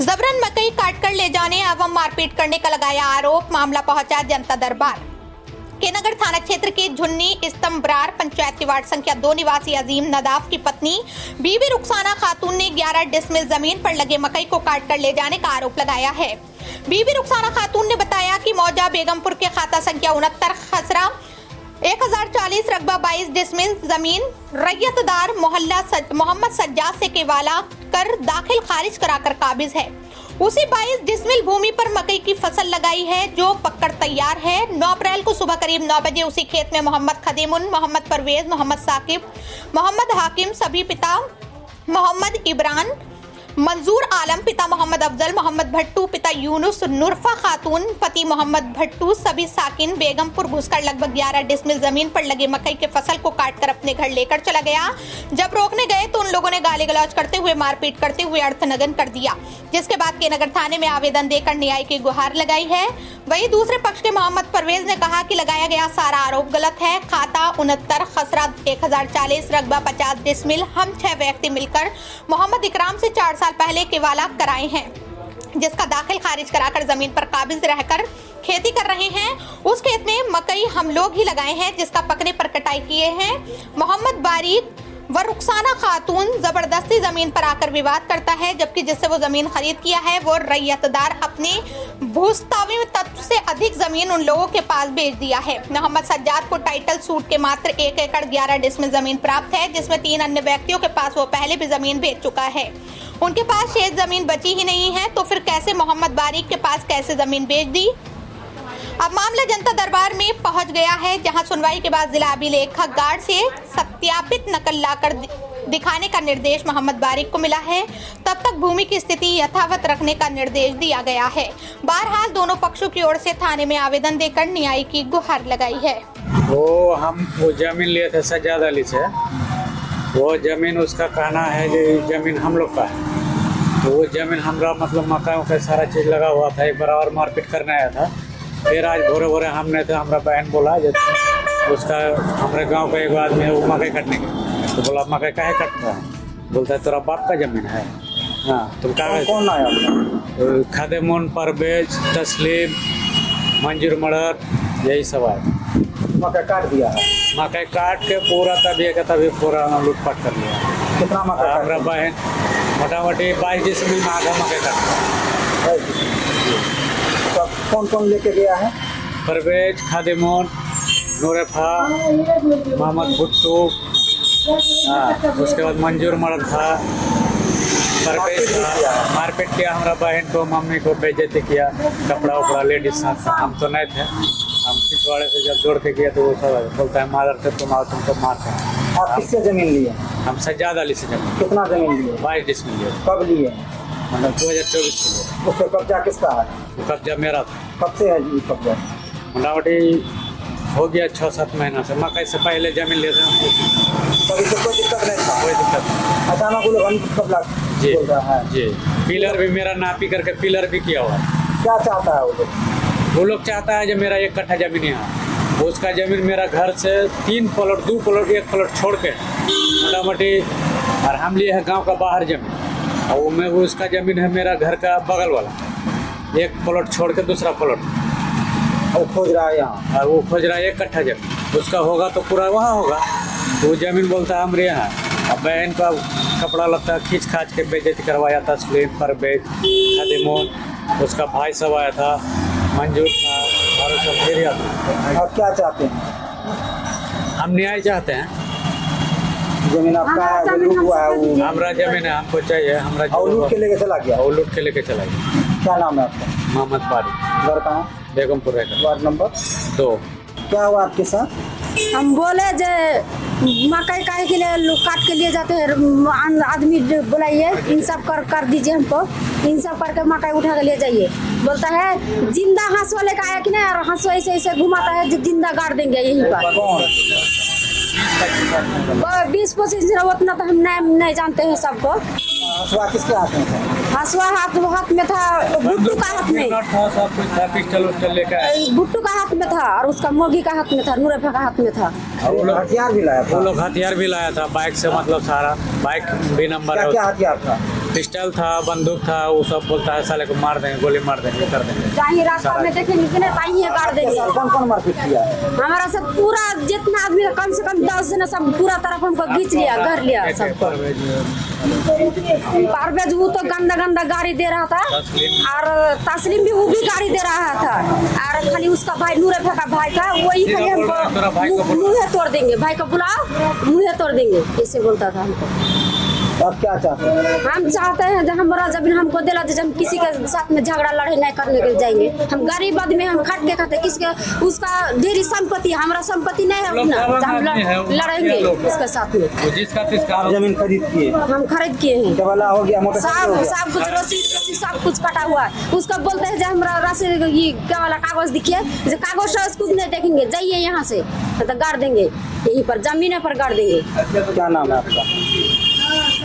जबरन मकई काटकर ले जाने एवं मारपीट करने का लगाया आरोप। मामला पहुंचा जनता दरबार। केनगर थाना क्षेत्र के झुन्नी इस्तंबरार पंचायत के वार्ड संख्या 2 निवासी अजीम नदाफ की पत्नी बीबी रुखसाना खातून ने 11 डिसमिल जमीन पर लगे मकई को काटकर ले जाने का आरोप लगाया है। बीबी रुखसाना खातून ने बताया कि मौजा बेगमपुर के खाता संख्या 69 खसरा 1040 रकबा 22 डिसमिल जमीन रैयतदार मोहल्ला मोहम्मद सज्जाद से केवाला कर दाखिल खारिज कराकर काबिज है। उसी 22 डिसमिल भूमि पर मकई की फसल लगाई है जो पककर तैयार है। 9 अप्रैल को सुबह करीब 9 बजे उसी खेत में मोहम्मद खदीमुन, मोहम्मद परवेज, मोहम्मद साकिब, मोहम्मद हाकिम सभी पिता मोहम्मद इब्रान, मंजूर आलम पिता मोहम्मद अफजल, मोहम्मद भट्टू पिता यूनुस, नुरफा खातून पति मोहम्मद भट्टू सभी साकिन बेगमपुर घुसकर लगभग 11 डिसमिल जमीन पर लगे मकई के फसल को काटकर अपने घर लेकर चला गया। जब रोकने गए तो उन लोगों ने गाली गलौज करते हुए मारपीट करते हुए अर्थनगन कर दिया, जिसके बाद केनगर थाने में आवेदन देकर न्याय की गुहार लगाई है। वहीं दूसरे पक्ष के मोहम्मद परवेज ने कहा कि लगाया गया सारा आरोप गलत है। खाता 69 खसरा 1040 रकबा 50 डिसमिल हम 6 व्यक्ति मिलकर मोहम्मद इकराम से 4 साल पहले केवाला कराए हैं, जिसका दाखिल खारिज कराकर जमीन पर काबिज रहकर खेती कर रहे हैं। उस खेत में मकई हम लोग ही लगाए हैं, जिसका पकने पर कटाई किए हैं। मोहम्मद बारिक व रुखसाना खातून जबरदस्ती जमीन पर आकर विवाद करता है, जबकि जिससे वो जमीन खरीद किया है वो रैयतदार अपने भूस्तावी तत्व से अधिक जमीन उन लोगों के पास बेच दिया है। मोहम्मद सज्जाद को टाइटल सूट के मात्र 1 एकड़ 11 डिसमिल जमीन प्राप्त है, जिसमें 3 अन्य व्यक्तियों के पास वो पहले भी जमीन बेच चुका है। उनके पास शेष जमीन बची ही नहीं है, तो फिर कैसे मोहम्मद बारिक के पास कैसे जमीन बेच दी। अब मामला जनता दरबार में पहुंच गया है, जहां सुनवाई के बाद जिला अभिलेखक गार्ड से सत्यापित नकल लाकर दिखाने का निर्देश मोहम्मद बारिक को मिला है। तब तक भूमि की स्थिति यथावत रखने का निर्देश दिया गया है। बहरहाल दोनों पक्षों की ओर से थाने में आवेदन देकर न्याय की गुहार लगाई है। वो जमीन लिए थे सज्जाद अली से, वो जमीन उसका कहना है कि जमीन हम लोग का है। तो वो जमीन हमारा मतलब मकान का सारा चीज़ लगा हुआ था। एक बार और मारपीट करने आया था। फिर आज भोरे भोरे हमने तो हमारा बहन बोला जब उसका हमारे गांव का एक आदमी है वो मकई काटने के, तो बोला मकई काहे काटता है, बोलता है तेरा बाप का जमीन है। हाँ तुम कौन आया? खदेमुन, परवेज, तस्लीम, मंजूर मड़र यही सब आए। मकई काट दिया है? मकई काट के पूरा तभी पूरा लूटपाट कर लिया। कितना मकई? हमारा बहन मोटामोटी 22 डिसमिल में आधा मकई काटा। तो कौन कौन लेके गया है? परवेज, खादिमोन, नूरफा, मोहम्मद भुट्टू, उसके बाद मंजूर मर्द था। परवेज मारपीट किया हमारा बहन को, मम्मी को बेइज्जती किया, कपड़ा उपड़ा लेडीज साथ। हम तो नहीं थे, हम पिछवाड़े से जब जोड़ के किया तो वो सब बोलता है मादर से तुम आओ तुमको मारते हैं। आप किससे जमीन लिए? हम सज्जाद अली से जमीन। कितना जमीन लिए? 22 डिसमिल लिए। कब लिए? मतलब 2024 में। उस पर कब्जा किसका है? कब्जा मेरा था। कब से है जी कब्जा? मोटामोटी हो गया 6-7 महीना से। मकई से पहले जमीन लेते हैं, कभी से कोई दिक्कत नहीं था? कोई दिक्कत नहीं। अचानक वो लोग कब्जा बोल रहा है। जी पिलर भी मेरा नापी करके पिलर भी किया हुआ है। क्या चाहता है वो लोग चाहता है जो मेरा 1 कट्ठा जमीन यहाँ, उसका जमीन मेरा घर से 3 प्लॉट 2 प्लॉट 1 प्लॉट छोड़ के मोटामोटी, और हम लिए है गांव का बाहर जमीन, और वो में उसका जमीन है मेरा घर का बगल वाला, 1 प्लॉट छोड़ के दूसरा प्लॉट वो खोज रहा है यहाँ, और वो खोज रहा है 1 कट्ठा जमीन। उसका होगा तो पूरा वहाँ होगा, तो वो जमीन बोलता है हमारे यहाँ। अब बहन का कपड़ा लत्ता खींच खाच के बेइज्जती करवाया था। तस्लीम, परवेज, खदीमोन, उसका भाई सब आया था, मंजूर था, और सब फिर आता। आप क्या चाहते हैं? हम न्याय चाहते हैं। जमीन आपका है, लूट हुआ है वो? हमारा जमीन है, हमको चाहिए। हमारा और लूट के लेके चला गया? और लूट के लेके चला गया। क्या नाम है आपका? मोहम्मद बारिक। घर कहाँ? बेगमपुर है। Ward number 2। क्या हुआ आपके साथ? हम बोले जे मकई काहे के लिए लोग काट के लिए जाते हैं, आदमी बुलाइए, इंसाफ कर दीजिए हमको, इंसाफ करके मकई उठा के ले जाइए। बोलता है जिंदा हंसुआ लेकर आया कि नहीं, और हंसुआ ऐसे ऐसे घुमाता है जो जिंदा गाड़ देंगे यहीं पर। 20-25 उतना तो हम नहीं जानते हैं सबको। हंसुआ किसके हाथ में था? हंसुआ हाथ में था, भुट्टू का हाथ में, भुट्टू का हाथ में था, और उसका मोगी का हाथ में था, नूरफा का हाथ में था। वो लोग हथियार भी लाया था? वो लोग हथियार भी लाया था बाइक से, मतलब सारा बाइक भी नंबर है। क्या हथियार था? पिस्टल था, बंदूक था, वो सब बोलता है साले को मार देंगे, गोली मार देंगे, कर देंगे। जहाँ रास्ता में देखेंगे कि नहीं ताही गाड़ देंगे। कौन कौन मारपीट किया? हमारा सब पूरा जितना आदमी कम से कम 10 जने सब पूरा तरफ हमको घींच लिया, घर लिया सबको। परवेज वो तो गंदा गंदा गाड़ी दे रहा था, और तस्लीम भी वो भी गाड़ी दे रहा था, और खाली उसका भाई नूरे फेंका भाई का वही खाली हमको मुँह तोड़ देंगे, भाई को बुलाओ मुँह तोड़ देंगे, ऐसे बोलता था हमको। आप क्या चाहते हैं? हम चाहते हैं जब हमारा जमीन हमको दिला दे, हम किसी के साथ में झगड़ा लड़ाई नहीं करने के जाएंगे। हम गरीब आदमी, हम खट के खाते, किसके उसका ढेरी संपत्ति, हमारा संपत्ति नहीं है अपना, हम लड़ेंगे उसके साथ में। जमीन खरीद किए? हम खरीद किए हैं, केवला हो गया, मोटरसाइकिल सब कुछ रसीद सब कुछ कटा हुआ है। उसका बोलते हैं जब हमारा रसीद ये क्या वाला कागज दिखिए, जो कागज कुछ नहीं देखेंगे, जाइए यहाँ से तो गाड़ देंगे, यहीं पर जमीन पर गाड़ देंगे। क्या नाम है आपका?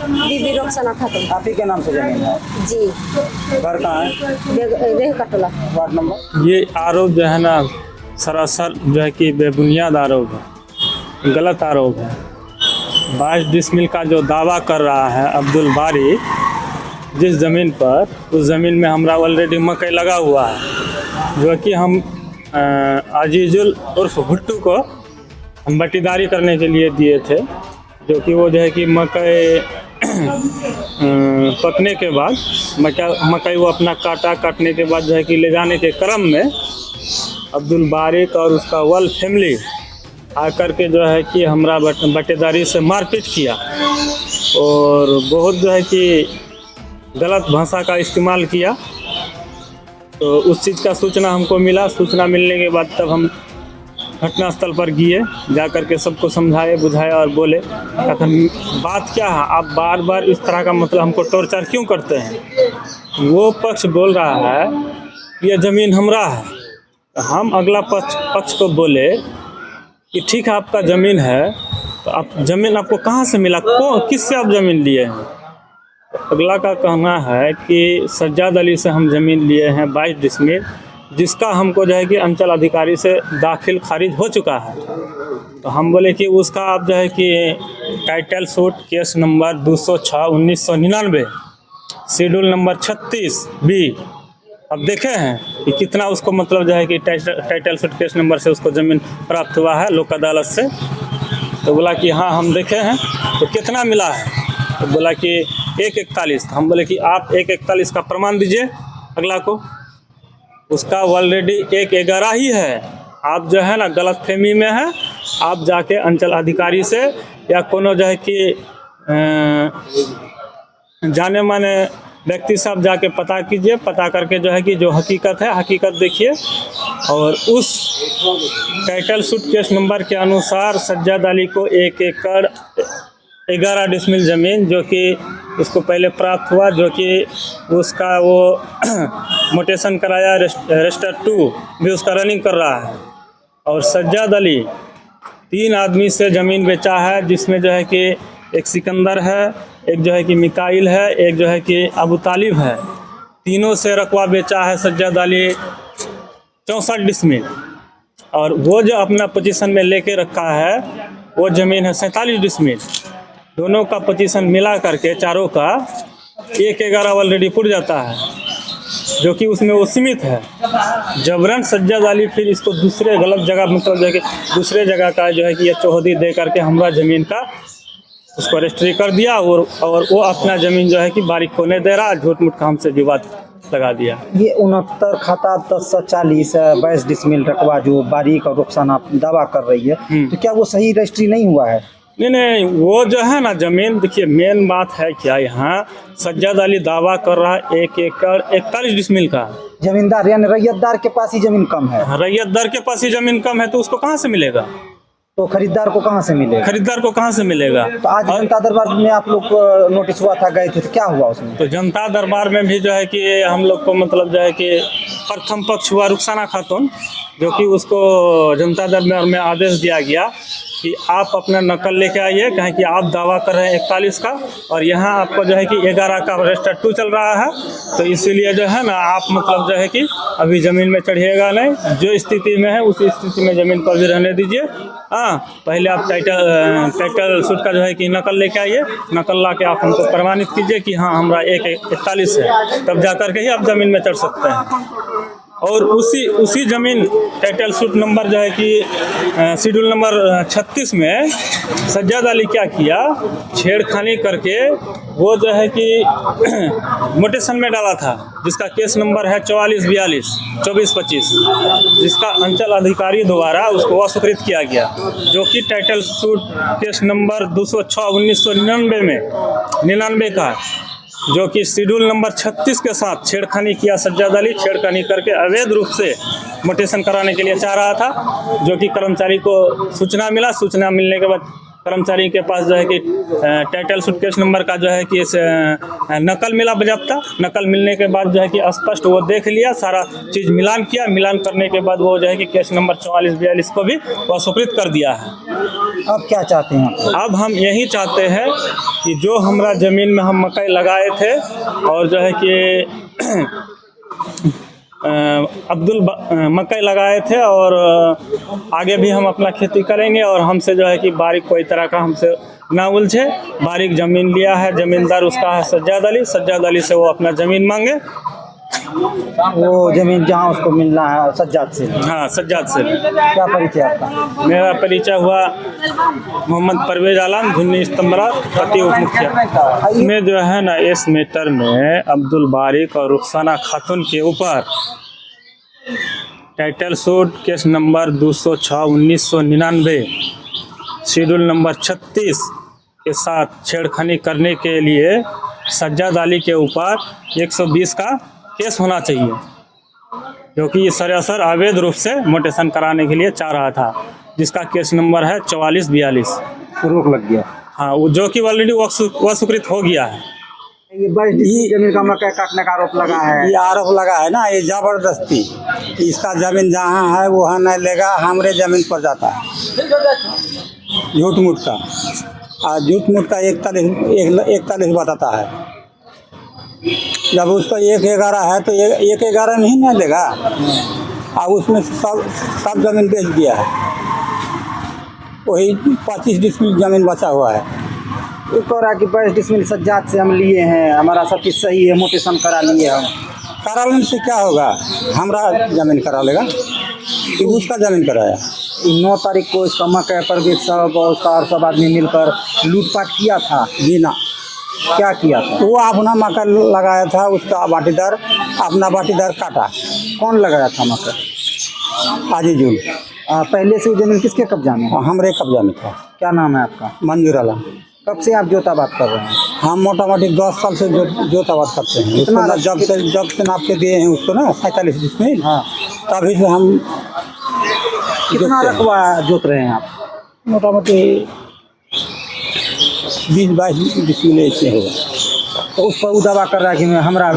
बीबी रोकसना खातून। आप ही के नाम से जमीन है जी। घर कहाँ है? रेह कटोला वार्ड नंबर? ये आरोप जो है ना सरासर जो है कि बेबुनियाद आरोप है, गलत आरोप है। 22 डिसमिल का जो दावा कर रहा है अब्दुल बारी, जिस ज़मीन पर, उस ज़मीन में हमारा ऑलरेडी मकई लगा हुआ है, जो कि हम अजीजुल उर्फ भुट्टू को हम बटीदारी करने के लिए दिए थे, जो कि वो जो है कि मकई पकने के बाद मकई वो अपना काटने के बाद जो है कि ले जाने के क्रम में अब्दुल बारिक और उसका वल फैमिली आकर के जो है कि हमरा बटेदारी से मारपीट किया, और बहुत जो है कि गलत भाषा का इस्तेमाल किया। तो उस चीज़ का सूचना हमको मिला, सूचना मिलने के बाद तब हम घटनास्थल पर गए, जा कर के सबको समझाए बुझाए और बोले बात क्या है, आप बार बार इस तरह का मतलब हमको टॉर्चर क्यों करते हैं। वो पक्ष बोल रहा है ये ज़मीन हमरा है, हम अगला पक्ष को बोले कि ठीक है आपका ज़मीन है, तो आप ज़मीन आपको कहाँ से मिला, किससे आप ज़मीन लिए हैं। अगला का कहना है कि सज्जाद अली से हम ज़मीन लिए हैं 22 डिसमिल, जिसका हमको जो है कि अंचल अधिकारी से दाखिल खारिज हो चुका है। तो हम बोले कि उसका आप जो है कि title suit case number 206/1999 schedule number 36B अब देखे हैं कि कितना उसको मतलब जो है कि टाइटल सूट केस नंबर से उसको ज़मीन प्राप्त हुआ है लोक अदालत से। तो बोला कि हाँ हम देखे हैं, तो कितना मिला है, तो बोला कि 141। हम बोले कि आप 141 का प्रमाण दीजिए अगला को, उसका ऑलरेडी 111 ही है। आप जो है ना गलत फहमी में है, आप जाके अंचल अधिकारी से या कोनो जो है कि जाने माने व्यक्ति साहब जाके पता कीजिए, पता करके जो है कि जो हकीकत है हकीकत देखिए, और उस टाइटल सूट केस नंबर के अनुसार सज्जाद अली को 1 एकड़ 11 डिसमिल ज़मीन जो कि उसको पहले प्राप्त हुआ, जो कि उसका वो मोटेशन कराया, रजिस्टर 2 भी उसका रनिंग कर रहा है। और सज्जाद अली 3 आदमी से ज़मीन बेचा है, जिसमें जो है कि एक सिकंदर है, एक जो है कि मिकाइल है, एक जो है कि अबू तालिब है। तीनों से रकबा बेचा है सज्जाद अली 64 डिसमिल, और वो जो अपना पोजीशन में लेके रखा है वो ज़मीन है 47 डिसमिल। दोनों का पोजीशन मिला करके चारों का 111 ऑलरेडी पुट जाता है, जो कि उसमें वो सीमित है। जबरन सज्जाद अली फिर इसको दूसरे गलत जगह मतलब जो है कि दूसरे जगह का जो है कि ये चौहदी दे करके हमारा ज़मीन का उसको रजिस्ट्री कर दिया, और वो अपना ज़मीन जो है कि बारीक को नहीं दे रहा, झूठ मूठ काम से विवाद लगा दिया। ये 69 खाता 1040 22 डिसमिल रकबा जो बारीक और रुखसाना दावा कर रही है, तो क्या वो सही रजिस्ट्री नहीं हुआ है? नहीं, वो जो है ना ज़मीन, देखिए मेन बात है क्या, यहाँ सज्जाद अली दावा कर रहा है 1 एकड़ 41 डिसमिल का। जमींदार यानी रैयतदार के पास ही ज़मीन कम है। रैयतदार के पास ही ज़मीन कम है, तो उसको कहाँ से मिलेगा? तो खरीदार को कहाँ से मिलेगा? खरीदार को कहाँ से मिलेगा? तो आज जनता दरबार में आप लोग को नोटिस हुआ था, गए थे, तो क्या हुआ उसमें? तो जनता दरबार में भी जो है कि हम लोग को मतलब जो है कि प्रथम पक्ष हुआ रुखसाना खातून, जो कि उसको जनता दरबार में आदेश दिया गया कि आप अपना नकल लेके आइए, कहें कि आप दावा कर रहे हैं 41 का और यहाँ आपको जो है कि 11 का रजिस्टर 2 चल रहा है, तो इसीलिए जो है ना आप मतलब जो है कि अभी ज़मीन में चढ़िएगा नहीं, जो स्थिति में है उसी स्थिति में ज़मीन पर भी रहने दीजिए। हाँ, पहले आप टाइटल सूट का जो है कि नकल लेके आइए, नकल ला के आप हमको प्रमाणित कीजिए कि हाँ हमारा 41 है, तब जा कर के ही आप ज़मीन में चढ़ सकते हैं। और उसी ज़मीन टाइटल सूट नंबर जो है कि शेड्यूल नंबर 36 में सज्जाद अली क्या किया, छेड़खानी करके वो जो है कि मोटेशन में डाला था, जिसका केस नंबर है 4442 2425, जिसका अंचल अधिकारी द्वारा उसको अस्वीकृत किया गया, जो कि टाइटल सूट केस नंबर 206/1999 में 99 का, जो कि शेड्यूल नंबर 36 के साथ छेड़खानी किया। सज्जाद अली छेड़खानी करके अवैध रूप से मोटेशन कराने के लिए चाह रहा था, जो कि कर्मचारी को सूचना मिला। सूचना मिलने के बाद कर्मचारी के पास जो है कि टाइटल सूट केस नंबर का जो है कि इस नकल मिला बाज़ाब्ता। नकल मिलने के बाद जो है कि स्पष्ट वो देख लिया, सारा चीज़ मिलान किया। मिलान करने के बाद वो जो है कि केस नंबर 4442 को भी वो स्वीकृत कर दिया है। अब क्या चाहते हैं? अब हम यही चाहते हैं कि जो हमारा ज़मीन में हम मकई लगाए थे और जो है कि मकई लगाए थे और आगे भी हम अपना खेती करेंगे, और हमसे जो है कि बारीक कोई तरह का हमसे ना उलझे। बारीक ज़मीन लिया है, ज़मींदार उसका है सज्जाद अली। सज्जाद अली से वो अपना ज़मीन मांगे, वो ज़मीन जहाँ उसको मिलना है सज्जाद से। हाँ, सज्जाद से। क्या परिचय आपका? मेरा परिचय हुआ मोहम्मद परवेज आलम, झुन्नी स्तंभरार, पति उप मुखिया। इसमें जो है ना, इस मैटर में अब्दुल बारिक और रुखसाना खातून के ऊपर title suit case number 206/1999 schedule number 36 के साथ छेड़खानी करने के लिए सज्जाद अली के ऊपर 120 का केस होना चाहिए, जो कि सरासर अवैध रूप से मोटेशन कराने के लिए चाह रहा था, जिसका केस नंबर है 4442। रोक लग गया। हाँ, वो जो कि ऑलरेडी वो स्वीकृत हो गया है। ये जमीन का मकई काटने का आरोप लगा है। ये आरोप लगा है ना, ये जबरदस्ती। इसका जमीन जहाँ है वहाँ नहीं लेगा, हमारे जमीन पर जाता है झूठ मूठ का। और झूठ मूठ का 41 बताता है। जब उसका 1/11 है तो 1/11 नहीं लेगा, और उसमें सब जमीन बेच दिया है। वही 25 डिसमिल जमीन बचा हुआ है। वो कह रहा है कि 22 डिसमिल सज्जाद से हम लिए हैं, हमारा सब चीज़ सही है, मोटेशन करा लिए हम। करा लेने से क्या होगा? हमारा जमीन करा लेगा कि उसका जमीन कराया? 9 तारीख को इसका मकई परवेज साहब और उसका और सब आदमी मिलकर लूटपाट किया था। जी ना। क्या किया था? वो अपना मकई लगाया था, उसका अपना बाटीदार काटा। कौन लगाया था मकई? आजीजुल। पहले से वो जमीन किसके कब्जा में है? हमरे कब्जा में था। क्या नाम है आपका? मंजूर आलम। कब से आप जोताबाद कर रहे हैं? हम मोटा मोटी 10 साल से जोताबाद करते हैं। उसको ना जब से नाप के दिए हैं उसको ना 47 डिसमिल। हाँ, तभी से हम कितना रकबा जोत रहे हैं आप? मोटा मोटी 20-22 डिसमिल ऐसे होगा। तो उस पर वो दावा कर रहा है कि मैं हमरा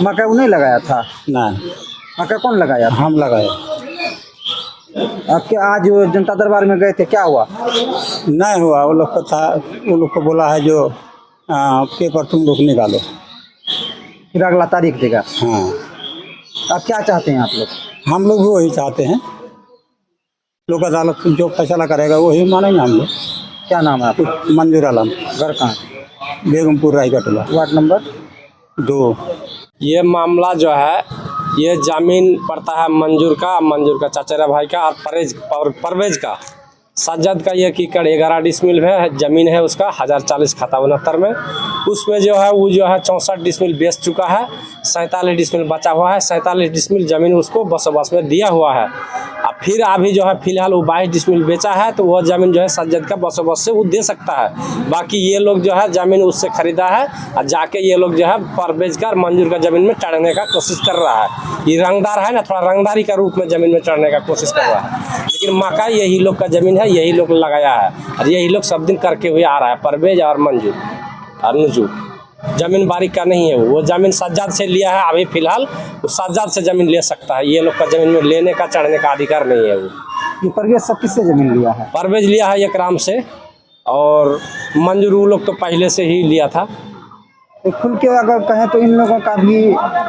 मकई वो नहीं लगाया था। नहीं, मकई कौन लगाया था? हम लगाए। क्या आज वो जनता दरबार में गए थे, क्या हुआ? नहीं हुआ। वो लोग को था, वो लोग को बोला है जो पेपर तुम लोग निकालो, फिर अगला तारीख देगा। हाँ। अब क्या चाहते हैं आप लोग? हम लोग भी वही चाहते हैं, लोक अदालत जो फैसला करेगा वही मानेंगे हम लोग। क्या नाम है आपका? मंजूर आलम, घर कहाँ? Begumpur Raigarh, ward number 2। ये मामला जो है, ये ज़मीन पड़ता है मंजूर का चाचेरा भाई का और परवेज का। सज्जद का 1 एकड़ 11 डिसमिल है ज़मीन है उसका, 1040 खाता 69 में। उसमें जो है वो जो है 64 डिसमिल बेच चुका है, 47 डिसमिल बचा हुआ है। 47 डिसमिल ज़मीन उसको बसोबस में दिया हुआ है। अब फिर अभी जो है फिलहाल वो 22 डिसमिल बेचा है, तो वह ज़मीन जो है सज्जद का बसोबस से वो दे सकता है। बाकी ये लोग जो है ज़मीन उससे ख़रीदा है और जाके ये लोग जो है परवेज का मंजूर का ज़मीन में चढ़ने का कोशिश कर रहा है। ये रंगदार है ना, थोड़ा रंगदारी का रूप में ज़मीन में चढ़ने का कोशिश कर रहा है। लेकिन मकई यही लोग का ज़मीन है, यही लोग लगाया है और यही लोग सब दिन करके हुए आ रहा है। परवेज और मंजूर और नजूर ज़मीन बारीक का नहीं है, वो ज़मीन सज्जाद से लिया है। अभी फिलहाल वो सज्जाद से ज़मीन ले सकता है, ये लोग का ज़मीन में लेने का चढ़ने का अधिकार नहीं है। वो ये परवेज सब किससे जमीन लिया है? परवेज लिया है एक राम से, और मंजूर वो लोग तो पहले से ही लिया था। तो खुल के अगर कहें तो इन लोगों का भी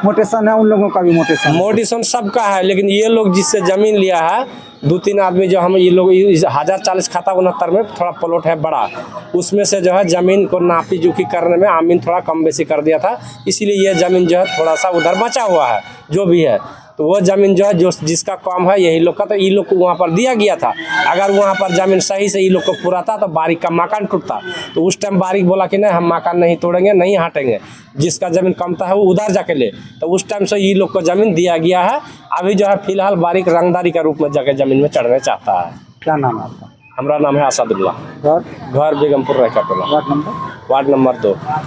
मोटेशन है, उन लोगों का भी मोटेशन है। मोडिशन सबका है, लेकिन ये लोग जिससे जमीन लिया है 2-3 आदमी जो हम ये लोग 1040 खाता 69 में थोड़ा प्लॉट है बड़ा, उसमें से जो है जमीन को नापी जोखी करने में आमीन थोड़ा कम बेसी कर दिया था, इसीलिए ये जमीन जो है थोड़ा सा उधर बचा हुआ है जो भी है। तो वो जमीन जो है जो जिसका कम है यही लोग का, तो ये लोग को वहाँ पर दिया गया था। अगर वहाँ पर जमीन सही से ये लोग को पूरा था तो बारिक का मकान टूटता। तो उस टाइम बारिक बोला कि नहीं हम मकान नहीं तोड़ेंगे, नहीं हटेंगे, जिसका जमीन कम था वो उधर जाके ले। तो उस टाइम से ये लोग को जमीन दिया गया है। अभी जो है फिलहाल बारिक रंगदारी का रूप में जाके जमीन में चढ़ने चाहता है। क्या नाम है आपका? हमारा नाम है असदुल्ला। घर घर बेगमपुर रह का टोला, वार्ड नंबर? Ward number 2।